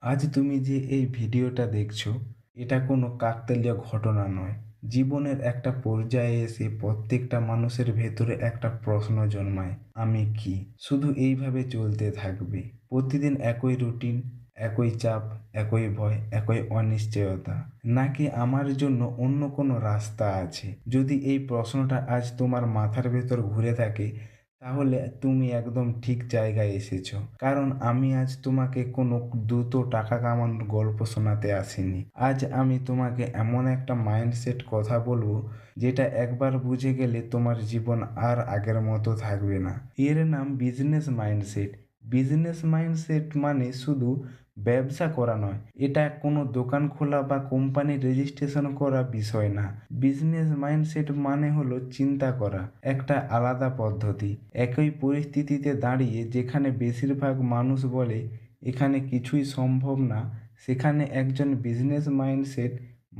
আজ তুমি যে এই ভিডিওটা দেখছো, এটা কোনো কাকতালীয় ঘটনা নয়। জীবনের একটা পর্যায়ে এসে প্রত্যেকটা মানুষের ভেতরে একটা প্রশ্ন জন্মায়, আমি কি? শুধু এইভাবে চলতে থাকবে। প্রতিদিন একই রুটিন, একই চাপ, একই ভয়, একই অনিশ্চয়তা। নাকি আমার জন্য অন্য কোনো রাস্তা আছে? যদি এই প্রশ্নটা আজ তোমার মাথার ভেতর ঘুরে থাকে, তাহলে তুমি একদম ঠিক জায়গায় এসেছো। কারণ আমি আজ তোমাকে কোনো দ্রুত টাকা কামানোর গল্প শোনাতে আসিনি। আজ আমি তোমাকে এমন একটা মাইন্ডসেট কথা বলবো, যেটা একবার বুঝে গেলে তোমার জীবন আর আগের মতো থাকবে না। এর নাম বিজনেস মাইন্ডসেট। বিজনেস মাইন্ডসেট মানে শুধু ব্যবসা করা নয়, এটা কোনো দোকান খোলা বা কোম্পানি রেজিস্ট্রেশন করা বিষয় না। বিজনেস মাইন্ডসেট মানে হলো চিন্তা করা একটা আলাদা পদ্ধতি। একই পরিস্থিতিতে দাঁড়িয়ে যেখানে বেশিরভাগ মানুষ বলে এখানে কিছুই সম্ভব না, সেখানে একজন বিজনেস মাইন্ডসেট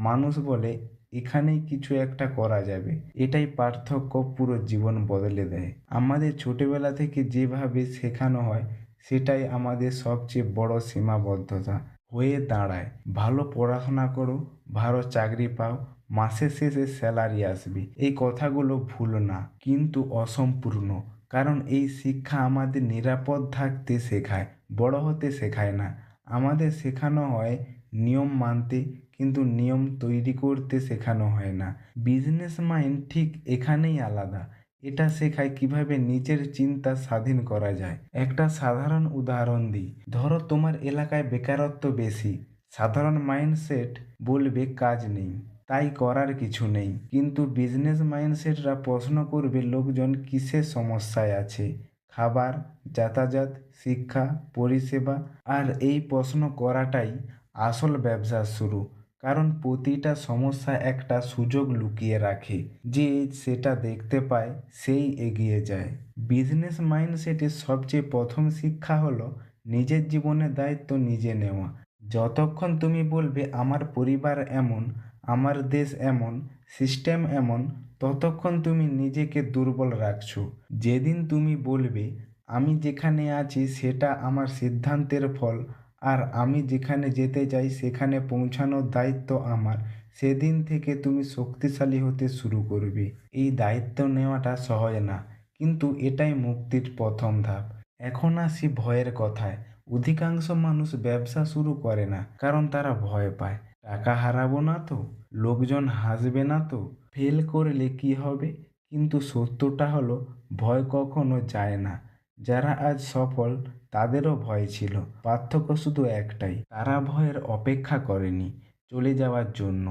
মানুষ বলে এখানেই কিছু একটা করা যাবে। এটাই পার্থক্য পুরো জীবন বদলে দেয়। আমাদের ছোটবেলা থেকে যেভাবে শেখানো হয়, সেটাই আমাদের সবচেয়ে বড় সীমাবদ্ধতা হয়ে দাঁড়ায়। ভালো পড়াশোনা করো, ভালো চাকরি পাও, মাসের শেষে স্যালারি আসবে। এই কথাগুলো ভুল না, কিন্তু অসম্পূর্ণ। কারণ এই শিক্ষা আমাদের নিরাপদ থাকতে শেখায়, বড় হতে শেখায় না। আমাদের শেখানো হয় নিয়ম মানতে, কিন্তু নিয়ম তৈরি করতে শেখানো হয় না। বিজনেস মাইন্ড ঠিক এখানেই আলাদা। এটা শেখায় কিভাবে নিজের চিন্তা স্বাধীন করা যায়। একটা সাধারণ উদাহরণ দিই, ধরো তোমার এলাকায় বেকারত্ব বেশি। সাধারণ মাইন্ডসেট বলবে কাজ নেই, তাই করার কিছু নেই। কিন্তু বিজনেস মাইন্ডসেটরা প্রশ্ন করবে লোকজন কিসের সমস্যায় আছে, খাবার, যাতায়াত, শিক্ষা, পরিষেবা। আর এই প্রশ্ন করাটাই আসল ব্যবসার শুরু। কারণ প্রতিটা সমস্যা একটা সুযোগ লুকিয়ে রাখে, যে সেটা দেখতে পায় সেই এগিয়ে যায়। বিজনেস মাইন্ডসেটের সবচেয়ে প্রথম শিক্ষা হলো নিজের জীবনের দায়িত্ব নিজে নেওয়া। যতক্ষণ তুমি বলবে আমার পরিবার এমন, আমার দেশ এমন, সিস্টেম এমন, ততক্ষণ তুমি নিজেকে দুর্বল রাখছো। যেদিন তুমি বলবে আমি যেখানে আছি সেটা আমার সিদ্ধান্তের ফল, আর আমি যেখানে যেতে চাই সেখানে পৌঁছানোর দায়িত্ব আমার, সেদিন থেকে তুমি শক্তিশালী হতে শুরু করবে। এই দায়িত্ব নেওয়াটা সহজ না, কিন্তু এটাই মুক্তির প্রথম ধাপ। এখন আসি ভয়ের কথায়। অধিকাংশ মানুষ ব্যবসা শুরু করে না কারণ তারা ভয় পায়। টাকা হারাবো না তো, লোকজন হাসবে না তো, ফেল করলে কি হবে? কিন্তু সত্যটা হলো, ভয় কখনো যায় না। যারা আজ সফল তাদেরও ভয় ছিল। পার্থক্য শুধু একটাই, তারা ভয়ের অপেক্ষা করেনি চলে যাওয়ার জন্য,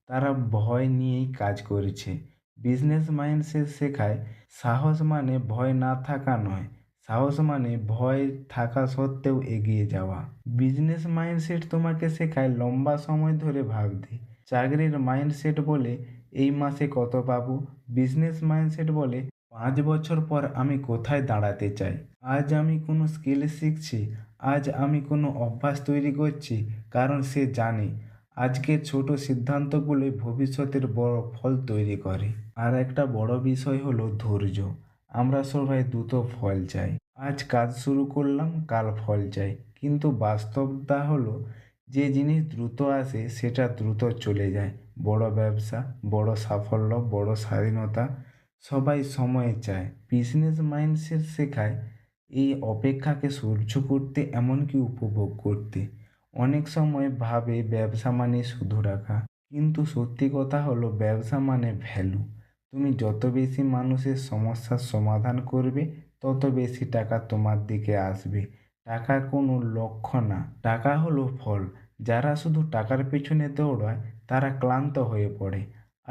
তারা ভয় নিয়েই কাজ করেছে। বিজনেস মাইন্ডসেট শেখায় সাহস মানে ভয় না থাকা নয়, সাহস মানে ভয় থাকা সত্ত্বেও এগিয়ে যাওয়া। বিজনেস মাইন্ডসেট তোমাকে শেখায় লম্বা সময় ধরে ভাবতে। চাকরির মাইন্ডসেট বলে এই মাসে কত পাবো, বিজনেস মাইন্ডসেট বলে 5 বছর পর আমি কোথায় দাঁড়াতে চাই। আজ আমি কোনো স্কিল শিখছি, আজ আমি কোনো অভ্যাস তৈরি করছি, কারণ সে জানে আজকের ছোট সিদ্ধান্তগুলোই ভবিষ্যতের বড় ফল তৈরি করে। আর একটা বড় বিষয় হলো ধৈর্য। আমরা সবাই দ্রুত ফল চাই, আজ কাজ শুরু করলাম কাল ফল চাই, কিন্তু বাস্তবতা হলো যে জিনিস দ্রুত আসে সেটা দ্রুত চলে যায়। বড় ব্যবসা, বড় সাফল্য, বড় স্বাধীনতা, সবাই সময় চায়। বিজনেস মাইন্ডসেট শেখায় এই অপেক্ষাকে সহ্য করতে, এমনকি উপভোগ করতে। অনেক সময় ভাবে ব্যবসা মানে শুধু রাখা, কিন্তু সত্যি কথা হলো ব্যবসা মানে ভ্যালু। তুমি যত বেশি মানুষের সমস্যার সমাধান করবে, তত বেশি টাকা তোমার দিকে আসবে। টাকা কোনো লক্ষ্য না, টাকা হলো ফল। যারা শুধু টাকার পেছনে দৌড়ায় তারা ক্লান্ত হয়ে পড়ে,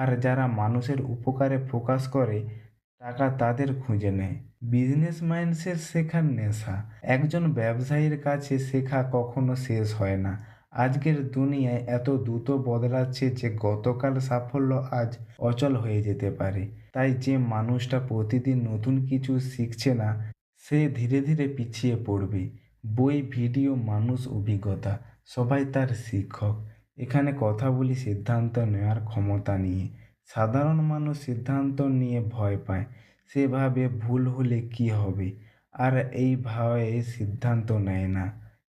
আর যারা মানুষের উপকারে ফোকাস করে টাকা তাদের খুঁজে নেয়। বিজনেস মাইন্ডসেট শেখার নেশা। একজন ব্যবসায়ীর কাছে শেখা কখনো শেষ হয় না। আজকের দুনিয়ায় এত দ্রুত বদলাচ্ছে যে গতকাল সাফল্য আজ অচল হয়ে যেতে পারে। তাই যে মানুষটা প্রতিদিন নতুন কিছু শিখছে না, সে ধীরে ধীরে পিছিয়ে পড়বে। বই, ভিডিও, মানুষ, অভিজ্ঞতা, সবাই তার শিক্ষক। এখানে কথা বলি সিদ্ধান্ত নেওয়ার ক্ষমতা নিয়ে। সাধারণ মানুষ সিদ্ধান্ত নিয়ে ভয় পায়। সে ভাবে ভুল হলে কি হবে, আর এই ভয়ে সিদ্ধান্ত নেয় না।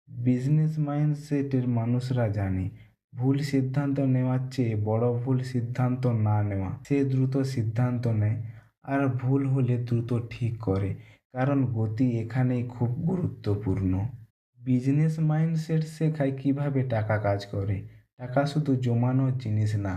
বিজনেস মাইন্ডসেটের মানুষরা জানে ভুল সিদ্ধান্ত নেওয়ার চেয়ে বড় ভুল সিদ্ধান্ত না নেওয়া। সে দ্রুত সিদ্ধান্ত নেয় আর ভুল হলে দ্রুত ঠিক করে, কারণ গতি এখানেই খুব গুরুত্বপূর্ণ। বিজনেস মাইন্ডসেট শেখায় কিভাবে টাকা কাজ করে। টাকা শুধু জমানোর জিনিস না,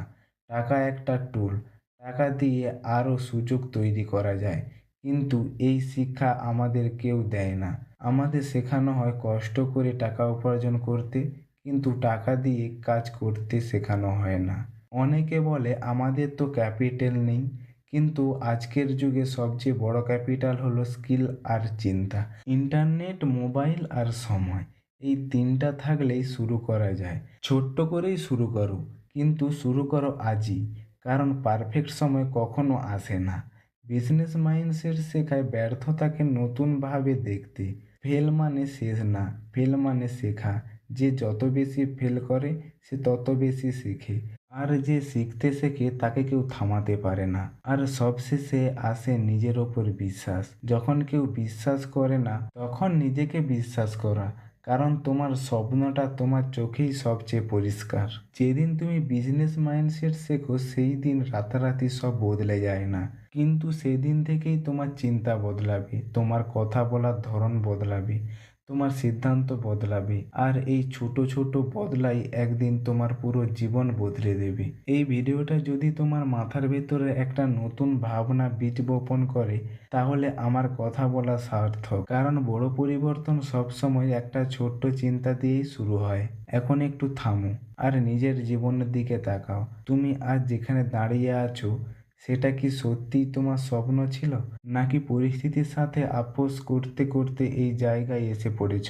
টাকা একটা টুল। টাকা দিয়ে আরও সুযোগ তৈরি করা যায়। কিন্তু এই শিক্ষা আমাদের কেউ দেয় না। আমাদের শেখানো হয় কষ্ট করে টাকা উপার্জন করতে, কিন্তু টাকা দিয়ে কাজ করতে শেখানো হয় না। অনেকে বলে আমাদের তো ক্যাপিটাল নেই, কিন্তু আজকের যুগে সবচেয়ে বড় ক্যাপিটাল হলো স্কিল আর চিন্তা। ইন্টারনেট, মোবাইল আর সময়, এই তিনটা থাকলেই শুরু করা যায়। ছোট্ট করেই শুরু করো, কিন্তু শুরু করো আজই, কারণ পারফেক্ট সময় কখনো আসে না। বিজনেস মাইন্ডসেট শেখায় ব্যর্থতাকে নতুনভাবে দেখতে। ফেল মানে শেষ না, ফেল মানে শেখা। যে যত বেশি ফেল করে সে তত বেশি শেখে। আর যে শিখতে শেখে তাকে কেউ থামাতে পারে না। আর সবশেষে আসে নিজের ওপর বিশ্বাস। যখন কেউ বিশ্বাস করে না, তখন নিজেকে বিশ্বাস করা। কারণ তোমার স্বপ্নটা তোমার চোখেই সবচেয়ে পরিষ্কার। যেদিন তুমি বিজনেস মাইন্ডসেট শেখো সেই দিন রাতারাতি সব বদলে যায় না, কিন্তু সেদিন থেকেই তোমার চিন্তা বদলাবে, তোমার কথা বলার ধরন বদলাবে, তোমার সিদ্ধান্ত বদলাবে। আর এই ছোট ছোট বদলাই একদিন তোমার পুরো জীবন বদলে দেবে। এই ভিডিওটা যদি তোমার মাথার ভেতরে একটা নতুন ভাবনা বীজ বপন করে, তাহলে আমার কথা বলা সার্থক। কারণ বড় পরিবর্তন সবসময় একটা ছোট্ট চিন্তা দিয়েই শুরু হয়। এখন একটু থামো আর নিজের জীবনের দিকে তাকাও। তুমি আজ যেখানে দাঁড়িয়ে আছো, সেটা কি সত্যিই তোমার স্বপ্ন ছিল, নাকি পরিস্থিতির সাথে আপোস করতে করতে এই জায়গায় এসে পড়েছ?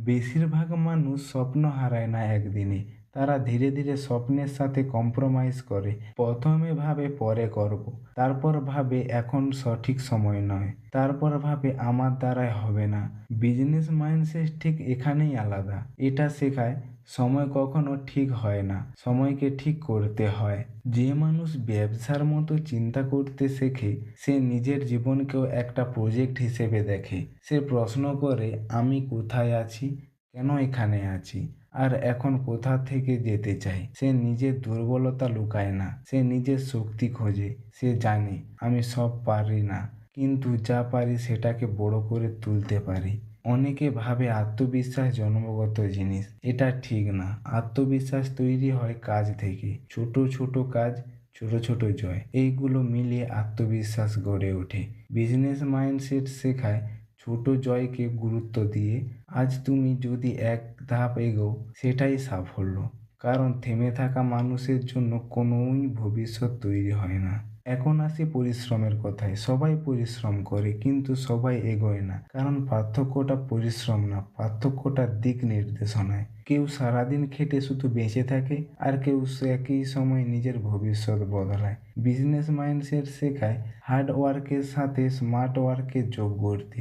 বেশিরভাগ মানুষ স্বপ্ন হারায় না একদিনে, তারা ধীরে ধীরে স্বপ্নের সাথে কম্প্রোমাইজ করে। প্রথমে ভাবে পরে করব, তারপর ভাবে এখন সঠিক সময় নয়, তারপর ভাবে আমার দ্বারাই হবে না। বিজনেস মাইন্ডসেট ঠিক এখানেই আলাদা। এটা শেখায় সময় কখনো ঠিক হয় না, সময়কে ঠিক করতে হয়। যে মানুষ ব্যবসার মতো চিন্তা করতে শেখে, সে নিজের জীবনকেও একটা প্রজেক্ট হিসেবে দেখে। সে প্রশ্ন করে, আমি কোথায় আছি, কেন এখানে আছি, আর এখন কোথা থেকে যেতে চাই। সে নিজের দুর্বলতা লুকায় না, সে নিজের শক্তি খোঁজে। সে জানে আমি সব পারি না, কিন্তু যা পারি সেটাকে বড় করে তুলতে পারি। অনেকে ভাবে আত্মবিশ্বাস জন্মগত জিনিস। এটা ঠিক না। আত্মবিশ্বাস তৈরি হয় কাজ থেকে। ছোট ছোট কাজ, ছোট ছোট জয়, এইগুলো মিলিয়ে আত্মবিশ্বাস গড়ে ওঠে। বিজনেস মাইন্ডসেট শেখায় ছোট জয়কে গুরুত্ব দিয়ে আজ তুমি যদি এক ধাপ এগোও, সেটাই সাফল্য। কারণ থেমে থাকা মানুষের জন্য কোনোই ভবিষ্যৎ তৈরি হয় না। এখন আসি পরিশ্রমের কথায়। সবাই পরিশ্রম করে, কিন্তু সবাই এগোয় না। কারণ পার্থক্যটা পরিশ্রম না, পার্থক্যটা দিক নির্দেশনায়। কেউ সারাদিন খেটে শুধু বেঁচে থাকে, আর কেউ একই সময় নিজের ভবিষ্যৎ বদলায়। বিজনেস মাইন্ডসেট শেখায় হার্ড ওয়ার্কের সাথে স্মার্ট ওয়ার্কের যোগ করতে।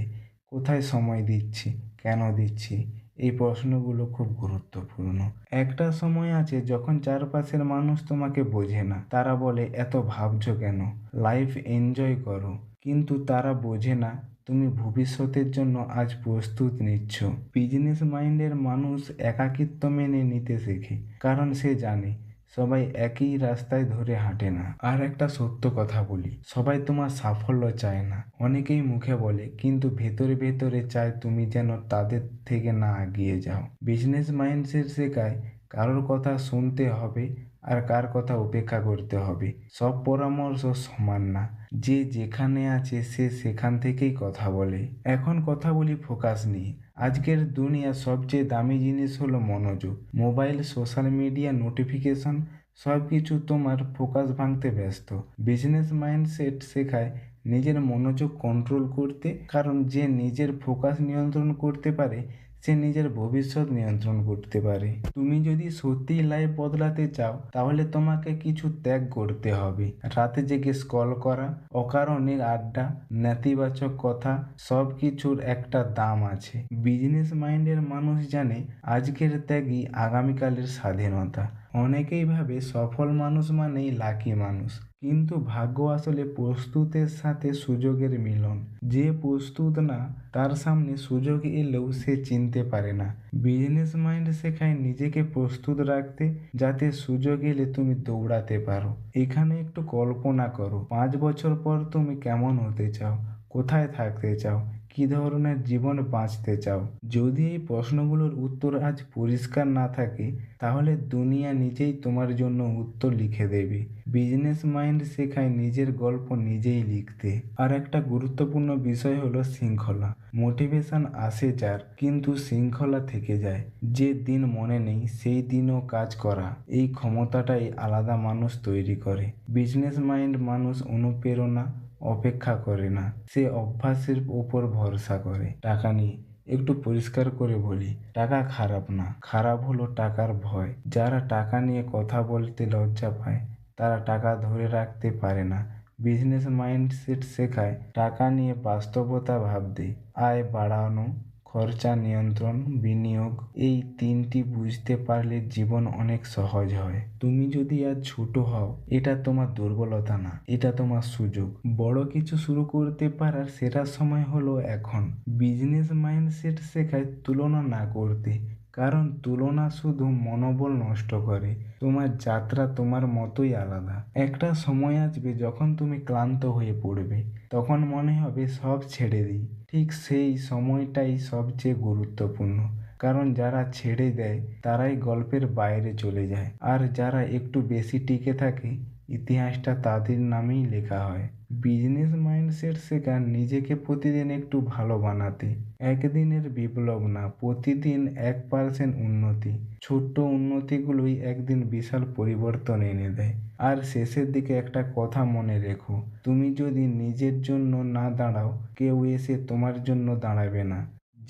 কোথায় সময় দিচ্ছি, কেন দিচ্ছি, এই প্রশ্নগুলো খুব গুরুত্বপূর্ণ। একটা সময় আছে যখন চারপাশের মানুষ তোমাকে বোঝে না। তারা বলে এত ভাবছো কেন, লাইফ এনজয় করো। কিন্তু তারা বোঝে না তুমি ভবিষ্যতের জন্য আজ প্রস্তুত নিচ্ছ। বিজনেস মাইন্ডের মানুষ একাকিত্ব মেনে নিতে শেখে, কারণ সে জানে সবাই একই রাস্তায় ধরে হাঁটে না। আর একটা সত্য কথা বলি, সবাই তোমার সাফল্য চায় না। অনেকেই মুখে বলে, কিন্তু ভেতরে ভেতরে চায় তুমি যেন তাদের থেকে না এগিয়ে যাও। বিজনেস মাইন্ডসেট শেখায় কারোর কথা শুনতে হবে আর কার কথা উপেক্ষা করতে হবে। সব পরামর্শ সমান না। যে যেখানে আছে সে সেখান থেকেই কথা বলে। এখন কথা বলি ফোকাস নিয়ে। আজকের দুনিয়ার সবচেয়ে দামি জিনিস হলো মনোযোগ। মোবাইল, সোশ্যাল মিডিয়া, নোটিফিকেশন, সব কিছু তোমার ফোকাস ভাঙতে ব্যস্ত। বিজনেস মাইন্ডসেট শেখায় নিজের মনোযোগ কন্ট্রোল করতে, কারণ যে নিজের ফোকাস নিয়ন্ত্রণ করতে পারে সে নিজের ভবিষ্যৎ নিয়ন্ত্রণ করতে পারে। তুমি যদি সত্যিই লাইফ বদলাতে চাও, তাহলে তোমাকে কিছু ত্যাগ করতে হবে। রাতে জেগে স্ক্রল করা, অকারণে আড্ডা, নেতিবাচক কথা, সব কিছুর একটা দাম আছে। বিজনেস মাইন্ডের মানুষ জানে আজকের ত্যাগই আগামীকালের স্বাধীনতা। অনেকেই ভাবে সফল মানুষ মানেই লাকি মানুষ, কিন্তু ভাগ্য আসলে প্রস্তুতের সাথে সুযোগের মিলন। যে প্রস্তুত না তার সামনে সুযোগ এলেও সে চিনতে পারে না। বিজনেস মাইন্ড শেখায় নিজেকে প্রস্তুত রাখতে, যাতে সুযোগ এলে তুমি দৌড়াতে পারো। এখানে একটু কল্পনা করো, 5 বছর পর তুমি কেমন হতে চাও, কোথায় থাকতে চাও, কি ধরনের জীবন বাঁচতে চাও। যদি এই প্রশ্নগুলোর উত্তর আজ পরিষ্কার না থাকে, তাহলে দুনিয়া নিজেই তোমার জন্য উত্তর লিখে দেবে। বিজনেস মাইন্ড শেখায় নিজের গল্প নিজেই লিখতে। আর একটা গুরুত্বপূর্ণ বিষয় হলো শৃঙ্খলা। মোটিভেশন আসে যার, কিন্তু শৃঙ্খলা থেকে যায়। যে দিন মনে নেই সেই দিনও কাজ করা, এই ক্ষমতাটাই আলাদা মানুষ তৈরি করে। বিজনেস মাইন্ড মানুষ অনুপ্রেরণা অপেক্ষা করে না, সে অভ্যাসের উপর ভরসা করে। টাকা নিয়ে একটু পরিষ্কার করে বলি, টাকা খারাপ না, খারাপ হলো টাকার ভয়। যারা টাকা নিয়ে কথা বলতে লজ্জা পায়, তারা টাকা ধরে রাখতে পারে না। বিজনেস মাইন্ডসেট শেখায় টাকা নিয়ে বাস্তবতা ভাবতে। আয় বাড়ানো, খরচা নিয়ন্ত্রণ, বিনিয়োগ, এই 3টি বুঝতে পারলে জীবন অনেক সহজ হয়। তুমি যদি আজ ছোট হও, এটা তোমার দুর্বলতা না, এটা তোমার সুযোগ। বড় কিছু শুরু করতে পারার সেরা সময় হলো এখন। বিজনেস মাইন্ডসেট শেখায় তুলনা না করতে, কারণ তুলনা শুধু মনোবল নষ্ট করে। তোমার যাত্রা তোমার মতোই আলাদা। একটা সময় আসবে যখন তুমি ক্লান্ত হয়ে পড়বে, তখন মনে হবে সব ছেড়ে দিই। ঠিক সেই সময়টাই সবচেয়ে গুরুত্বপূর্ণ, কারণ যারা ছেড়ে দেয় তারাই গল্পের বাইরে চলে যায়, আর যারা একটু বেশি টিকে থাকে ইতিহাসটা তাদের নামেই লেখা হয়। বিজনেস মাইন্ডসেট শেখার নিজেকে প্রতিদিন একটু ভালো বানাতে। একদিনের বিপ্লব না, প্রতিদিন 1% উন্নতি। ছোট্ট উন্নতিগুলোই একদিন বিশাল পরিবর্তন এনে দেয়। আর শেষের দিকে একটা কথা মনে রেখো, তুমি যদি নিজের জন্য না দাঁড়াও, কেউ এসে তোমার জন্য দাঁড়াবে না।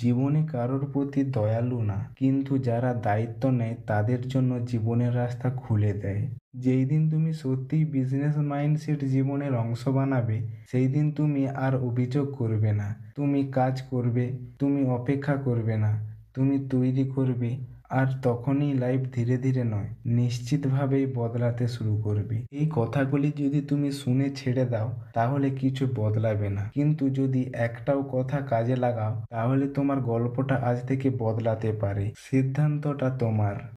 জীবনে কারোর প্রতি দয়ালু না, কিন্তু যারা দায়িত্ব নেয় তাদের জন্য জীবনের রাস্তা খুলে দেয়। যেই দিন তুমি সত্যিই বিজনেস মাইন্ডসেট জীবনের অংশ বানাবে, সেই দিন তুমি আর অভিযোগ করবে না। তুমি কাজ করবে, তুমি অপেক্ষা করবে না, তুমি তৈরি করবে। আর তখনই লাইফ ধীরে ধীরে নয়, নিশ্চিতভাবেই বদলাতে শুরু করবে। এই কথাগুলি যদি তুমি শুনে ছেড়ে দাও, তাহলে কিছু বদলাবে না। কিন্তু যদি একটাও কথা কাজে লাগাও, তাহলে তোমার গল্পটা আজ থেকে বদলাতে পারে। সিদ্ধান্তটা তোমার।